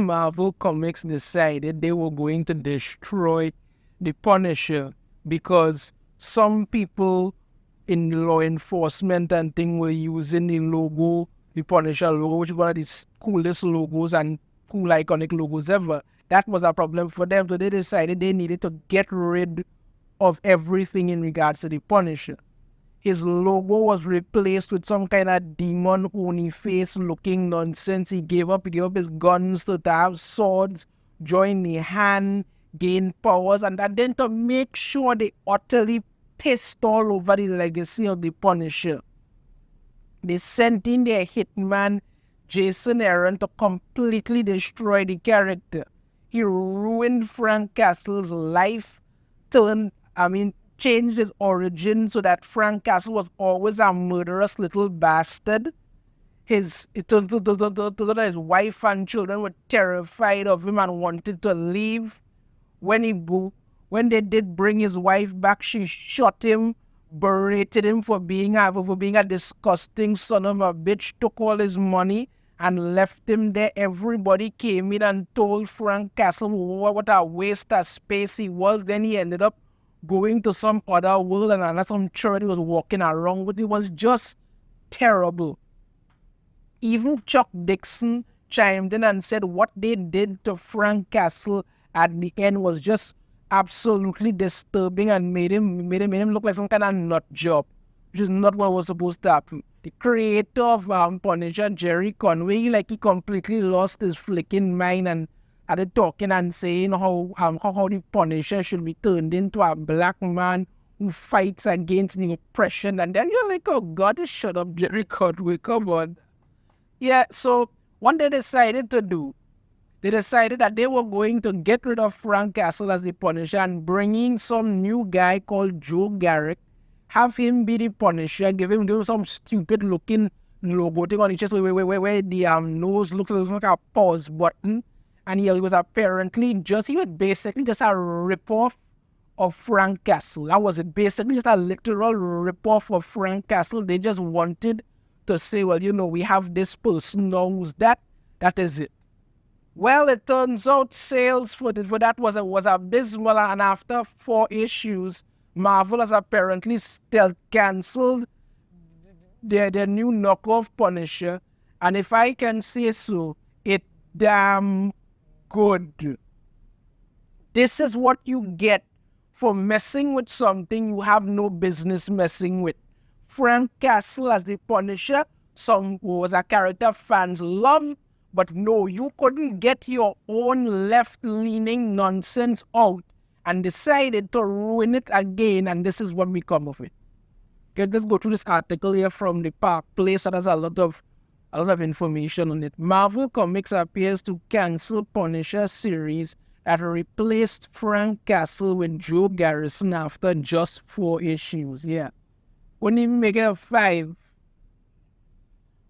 Marvel Comics decided they were going to destroy the Punisher because some people in law enforcement and thing were using the logo, the Punisher logo, which is one of the coolest logos and cool iconic logos ever. That was a problem for them, so they decided they needed to get rid of everything in regards to the Punisher. His logo was replaced with some kind of demon Oni face looking nonsense. He gave up his guns to have swords, join the hand, gain powers, and then to make sure they utterly pissed all over the legacy of the Punisher. They sent in their hitman, Jason Aaron, to completely destroy the character. He ruined Frank Castle's life, changed his origin so that Frank Castle was always a murderous little bastard. His wife and children were terrified of him and wanted to leave. When they did bring his wife back, she shot him, berated him for being a disgusting son of a bitch, took all his money and left him there. Everybody came in and told Frank Castle what a waste of space he was. Then he ended up going to some other world and some church he was walking around with. It was just terrible. Even Chuck Dixon chimed in and said what they did to Frank Castle at the end was just absolutely disturbing and made him look like some kind of nut job, which is not what was supposed to happen. The creator of Punisher, Jerry Conway, he completely lost his flicking mind and started talking and saying how the Punisher should be turned into a black man who fights against the oppression. And then you're like, oh God, just shut up, Jerry Conway, come on. Yeah, so what they decided to do, they decided that they were going to get rid of Frank Castle as the Punisher and bring in some new guy called Joe Garrett, have him be the Punisher, give him some stupid looking logo thing on his chest where the nose looks like a pause button. And he was basically just a rip-off of Frank Castle. That was it, basically just a literal rip-off of Frank Castle. They just wanted to say, well, we have this person now who's that is it. Well, it turns out sales for that was abysmal, and after 4 issues, Marvel has apparently still cancelled their new knockoff Punisher, and if I can say so, it damn good. This is what you get for messing with something you have no business messing with. Frank Castle as the Punisher, was a character fans love, but no, you couldn't get your own left-leaning nonsense out and decided to ruin it again, and this is what we come of it. Okay, let's go through this article here from the Park Place, and there's a lot of information on it. Marvel Comics appears to cancel Punisher series that replaced Frank Castle with Joe Garrison after just 4 issues. Yeah. Wouldn't even make it a 5.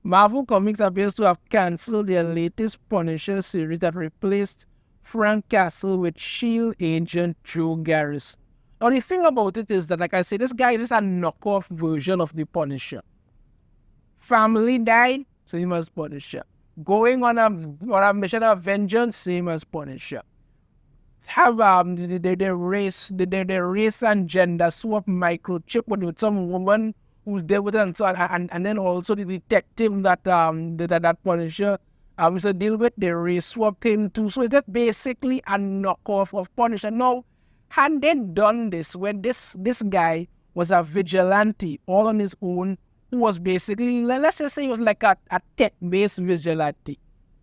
Marvel Comics appears to have cancelled their latest Punisher series that replaced Frank Castle with S.H.I.E.L.D. agent Joe Garrison. Now the thing about it is that, like I said, this guy is a knockoff version of the Punisher. Family died, same as Punisher. Going on a mission of vengeance, same as Punisher. Have the race and gender swap microchip with some woman who's there with her, and then also the detective that Punisher to deal with, they race swap him too. So that's basically a knockoff of Punisher. Now, had they done this when this guy was a vigilante all on his own, who was basically, let's just say he was like a tech-based vigilante,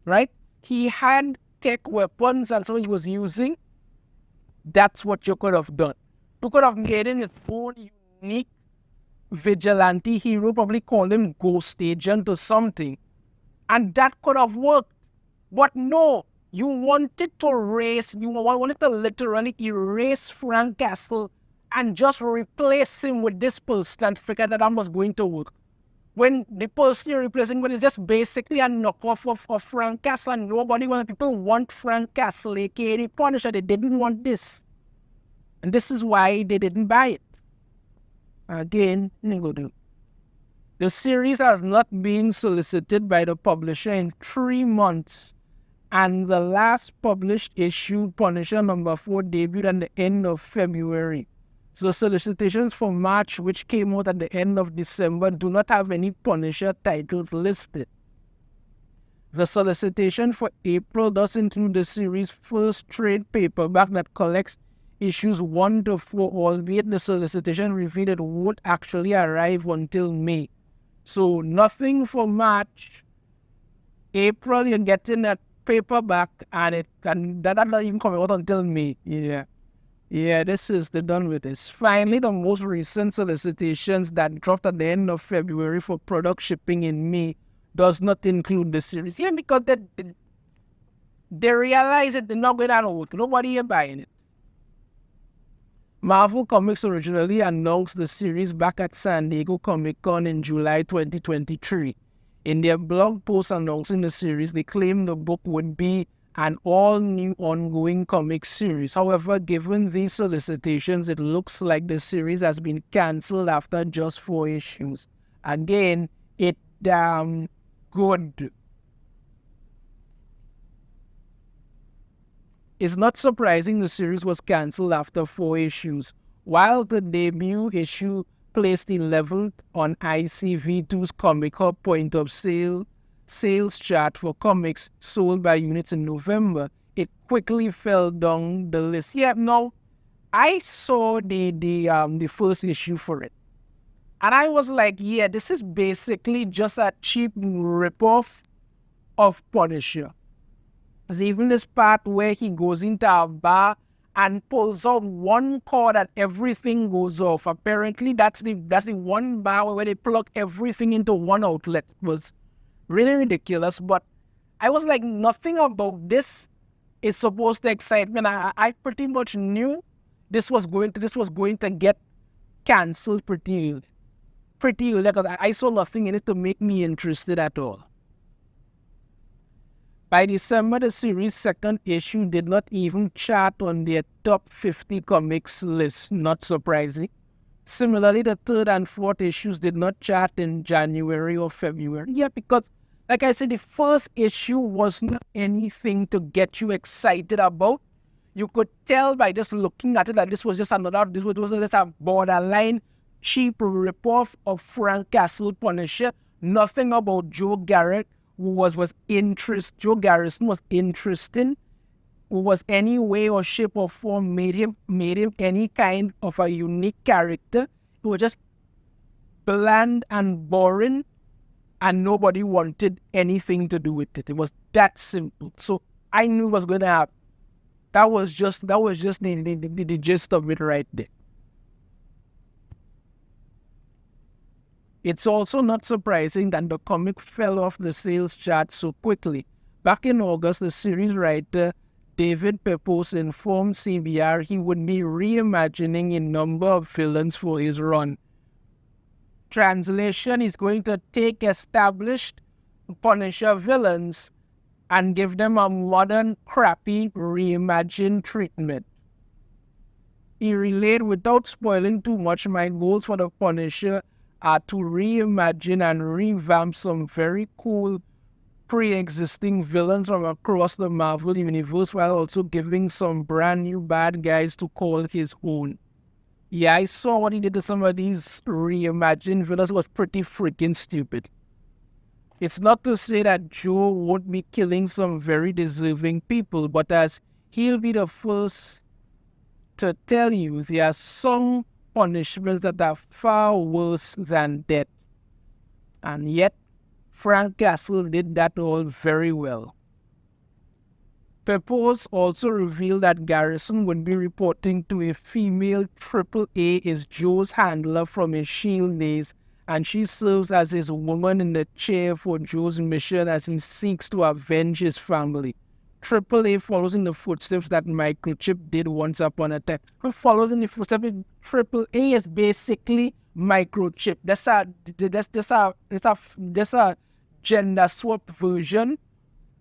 right? He had tech weapons and so he was using. That's what you could have done. You could have made him your own unique vigilante hero, probably call him Ghost Agent or something, and that could have worked. But no, you wanted to literally erase Frank Castle and just replace him with this person and figure that was going to work. When the person you're replacing with is just basically a knockoff of Frank Castle, and people want Frank Castle, aka the Punisher. They didn't want this. And this is why they didn't buy it. Again, the series has not been solicited by the publisher in 3 months, And the last published issue, Punisher #4, debuted at the end of February. So solicitations for March, which came out at the end of December, do not have any Punisher titles listed. The solicitation for April does include the series' first trade paperback that collects issues 1 to 4, albeit the solicitation revealed it won't actually arrive until May. So nothing for March. April, you're getting that paperback, and that not even coming out until May. Yeah, they're done with this. Finally, the most recent solicitations that dropped at the end of February for product shipping in May does not include the series. Yeah, because they realize that they're not going to work. Nobody is buying it. Marvel Comics originally announced the series back at San Diego Comic-Con in July 2023. In their blog post announcing the series, they claimed the book would be an all-new ongoing comic series. However, given these solicitations, it looks like the series has been cancelled after just 4 issues. Again, it damn good. It's not surprising the series was cancelled after 4 issues. While the debut issue placed 11th on ICV2's Comic Hub point of sales chart for comics sold by units in November, it quickly fell down the list. Yeah, no, I saw the first issue for it, and I was like, yeah, this is basically just a cheap ripoff of Punisher. There's even this part where he goes into a bar and pulls out one cord and everything goes off. Apparently, that's the one bar where they plug everything into one outlet. It was really ridiculous, but I was like, nothing about this is supposed to excite me. And I pretty much knew this was going to get cancelled pretty early. Because I saw nothing in it to make me interested at all. By December, the series' second issue did not even chart on their top 50 comics list, not surprising. Similarly, the third and fourth issues did not chart in January or February. Yeah, because, like I said, the first issue was not anything to get you excited about. You could tell by just looking at it that this was just a borderline cheap ripoff of Frank Castle Punisher. Nothing about Joe Garrett Joe Garrison was interesting, who was any way or shape or form made him any kind of a unique character. It was just bland and boring, and nobody wanted anything to do with it. It was that simple. So I knew it was going to happen. That was just the gist of it right there. It's also not surprising that the comic fell off the sales chart so quickly. Back in August, the series writer David Pepose informed CBR he would be reimagining a number of villains for his run. Translation is going to take established Punisher villains and give them a modern, crappy, reimagined treatment. He relayed, without spoiling too much, my goals for the Punisher are to reimagine and revamp some very cool pre-existing villains from across the Marvel universe while also giving some brand new bad guys to call his own. Yeah, I saw what he did to some of these reimagined villains. It was pretty freaking stupid. It's not to say that Joe won't be killing some very deserving people, but as he'll be the first to tell you, there are some punishments that are far worse than death. And yet, Frank Castle did that all very well. Pepose also revealed that Garrison would be reporting to a female AAA as Joe's handler from his S.H.I.E.L.D. days, and she serves as his woman in the chair for Joe's mission as he seeks to avenge his family. AAA follows in the footsteps that Microchip did once upon a time. Who follows in the footsteps? AAA is basically Microchip. That's a gender swap version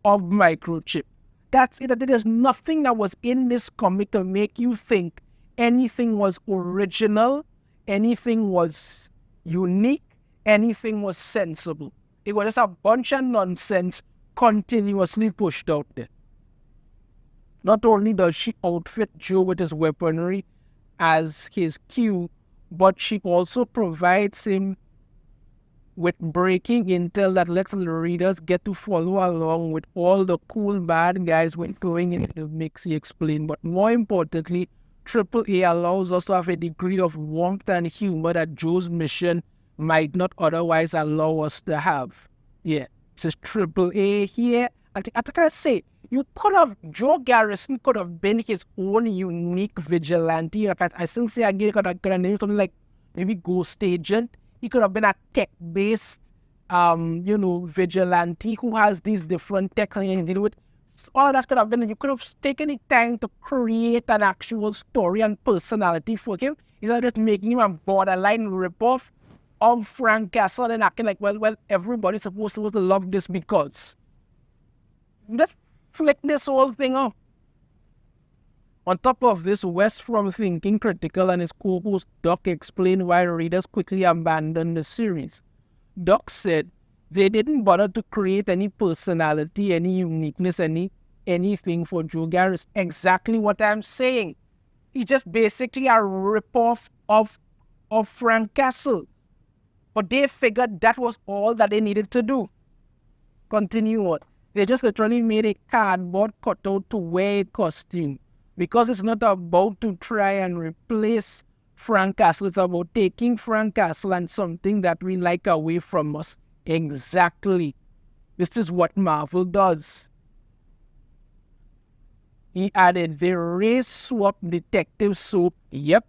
of Microchip. That's it. There's nothing that was in this comic to make you think anything was original, anything was unique, anything was sensible. It was just a bunch of nonsense continuously pushed out there. Not only does she outfit Joe with his weaponry as his cue, but she also provides him with breaking intel that lets the readers get to follow along with all the cool bad guys when going into the mix, he explained. But more importantly, AAA allows us to have a degree of warmth and humor that Joe's mission might not otherwise allow us to have. Yeah, this is AAA here. I think I say, Joe Garrison could have been his own unique vigilante. Like I still say again, could have named something like maybe Ghost Agent. He could have been a tech-based, vigilante who has these different tech things to deal with. All of that could have been, you could have taken the time to create an actual story and personality for him. Instead of just making him a borderline ripoff of Frank Castle and acting like, well, everybody's supposed to love this because. Let's flick this whole thing off. On top of this, West from Thinking Critical and his co-host Doc explained why readers quickly abandoned the series. Doc said they didn't bother to create any personality, any uniqueness, anything for Joe Garrison. Exactly what I'm saying. He's just basically a ripoff of Frank Castle. But they figured that was all that they needed to do. Continue on. They just literally made a cardboard cutout to wear a costume. Because it's not about to try and replace Frank Castle. It's about taking Frank Castle and something that we like away from us. Exactly. This is what Marvel does. He added, they race swap detective soap. Yep.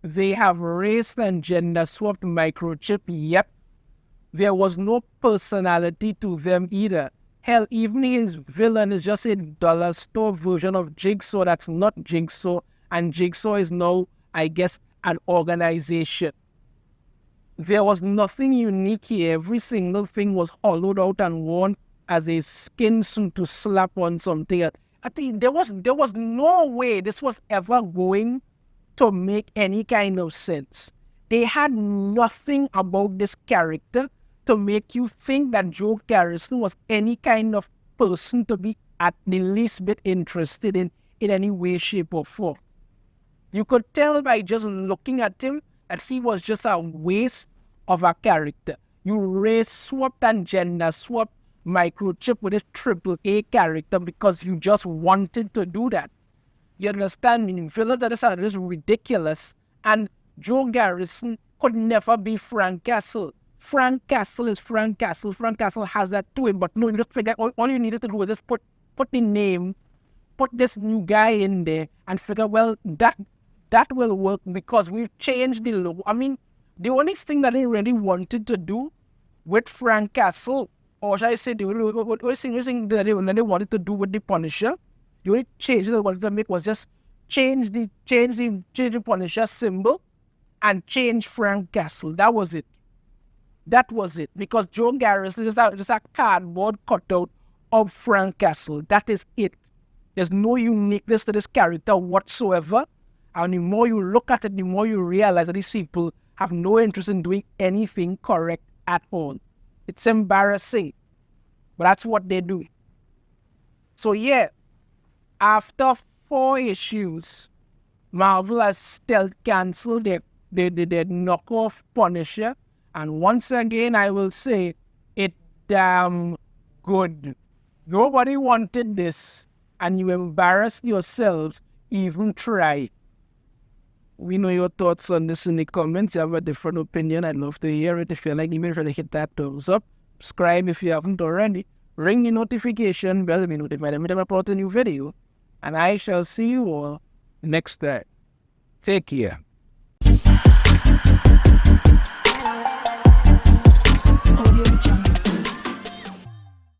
They have race and gender swapped microchip. Yep. There was no personality to them either. Hell, even his villain is just a dollar store version of Jigsaw that's not Jigsaw, and Jigsaw is now, I guess, an organization. There was nothing unique here. Every single thing was hollowed out and worn as a skin suit to slap on something. I think there was no way this was ever going to make any kind of sense. They had nothing about this character to make you think that Joe Garrison was any kind of person to be at the least bit interested in any way, shape, or form. You could tell by just looking at him that he was just a waste of a character. You race swapped and gender swapped microchip with a AAA character because you just wanted to do that. You understand me? Villains that are just ridiculous, and Joe Garrison could never be Frank Castle. Frank Castle is Frank Castle. Frank Castle has that to him, but no, you just figure all you needed to do was just put the name, put this new guy in there, and figure, well, that will work because we've changed the logo. I mean, the only thing that they really wanted to do with Frank Castle, or should I say, the only thing that they wanted to do with the Punisher, the only change that they wanted to make was just change the Punisher symbol and change Frank Castle. That was it. That was it. Because Joe Garrison is just a cardboard cutout of Frank Castle. That is it. There's no uniqueness to this character whatsoever. And the more you look at it, the more you realize that these people have no interest in doing anything correct at all. It's embarrassing. But that's what they do. So yeah, after 4 issues, Marvel has stealth canceled their knockoff Punisher. And once again, I will say, it damn good. Nobody wanted this, and you embarrassed yourselves even try. We know your thoughts on this in the comments. You have a different opinion, I'd love to hear it. If you like, make sure to hit that thumbs up. Subscribe if you haven't already. Ring the notification bell to be notified every time I upload a new video. And I shall see you all next time. Take care.